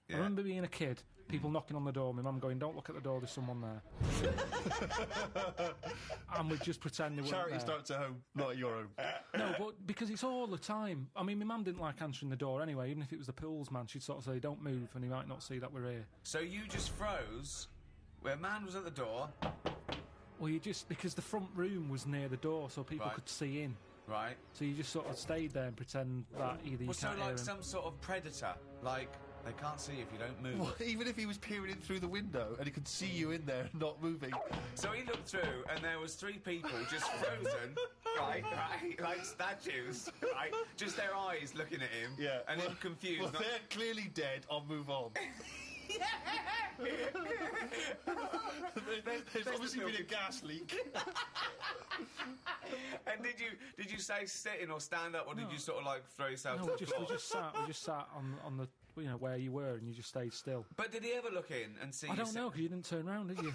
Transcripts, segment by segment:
Yeah. I remember being a kid, people knocking on the door, my mum going, don't look at the door, there's someone there. And we'd just pretend they weren't Charity there. starts at home, not at your home. No, but because it's all the time. I mean, my mum didn't like answering the door anyway, even if it was the pools man, she'd sort of say, don't move, and he might not see that we're here. So you just froze where a man was at the door. Well, you just, because the front room was near the door, so people Right. could see in. Right. So you just sort of stayed there and pretend that either you Well, so can't hear like him. some sort of predator. Like, they can't see if you don't move. Well, even if he was peering in through the window and he could see you in there not moving. So he looked through, and there was 3 people just frozen, right, like statues, right? Just their eyes looking at him, Yeah. and him confused. Well, not- they're clearly dead, I'll move on. There's obviously been a gas leak. And did you say sitting or stand up, or did you sort of like throw yourself No, to we the just floor? sat on the, you know, where you were, and you just stayed still. But did he ever look in and see? I don't know, because you didn't turn round, did you?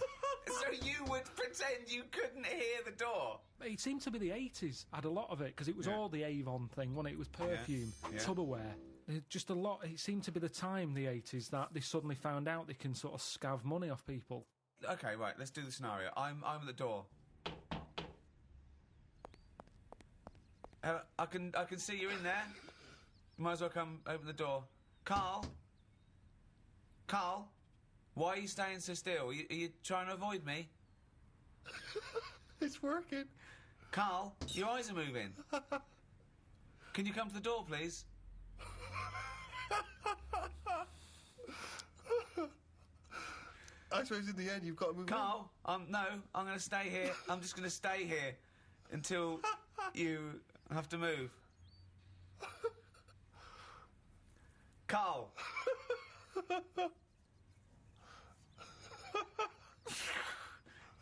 So you would pretend you couldn't hear the door? It seemed to be the 80s, had a lot of it, because it was all the Avon thing, wasn't it? It was perfume, Yeah. Tupperware. Just a lot. It seemed to be the time, the 80s, that they suddenly found out they can sort of scav money off people. Okay, right. Let's do the scenario. I'm at the door. I can see you're in there. You might as well come open the door. Carl, why are you staying so still? Are you trying to avoid me? It's working. Carl, your eyes are moving. Can you come to the door, please? I suppose in the end you've got to move Carl, no, I'm going to stay here. I'm just going to stay here until you have to move. Carl.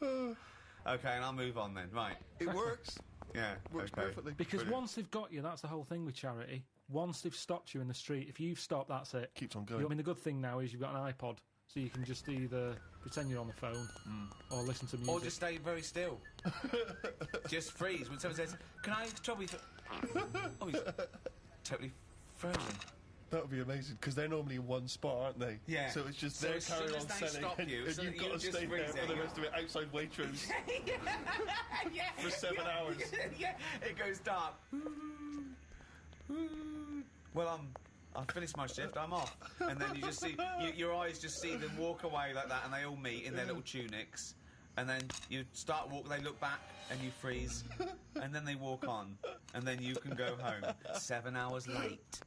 Okay, and I'll move on then. Right. It works. Yeah. Works okay. perfectly. Because Brilliant. once they've got you, that's the whole thing with charity. Once they've stopped you in the street, if you've stopped, that's it. Keeps on going. I mean, the good thing now is you've got an iPod, so you can just either pretend you're on the phone or listen to music. Or just stay very still. Just freeze when someone says, "Can I trouble you?" Oh, he's totally frozen. That would be amazing, because they're normally in one spot, aren't they? Yeah. So it's just So they're as soon carrying as on they selling, stop you, and so you've that got you're to just stay there for the freezing. rest of it outside Waitrose Yeah. for 7 hours. Yeah, it goes dark. Well, I've finished my shift, I'm off. And then you just see, your eyes just see them walk away like that, and they all meet in their little tunics. And then you start walk, they look back, and you freeze. And then they walk on. And then you can go home 7 hours late.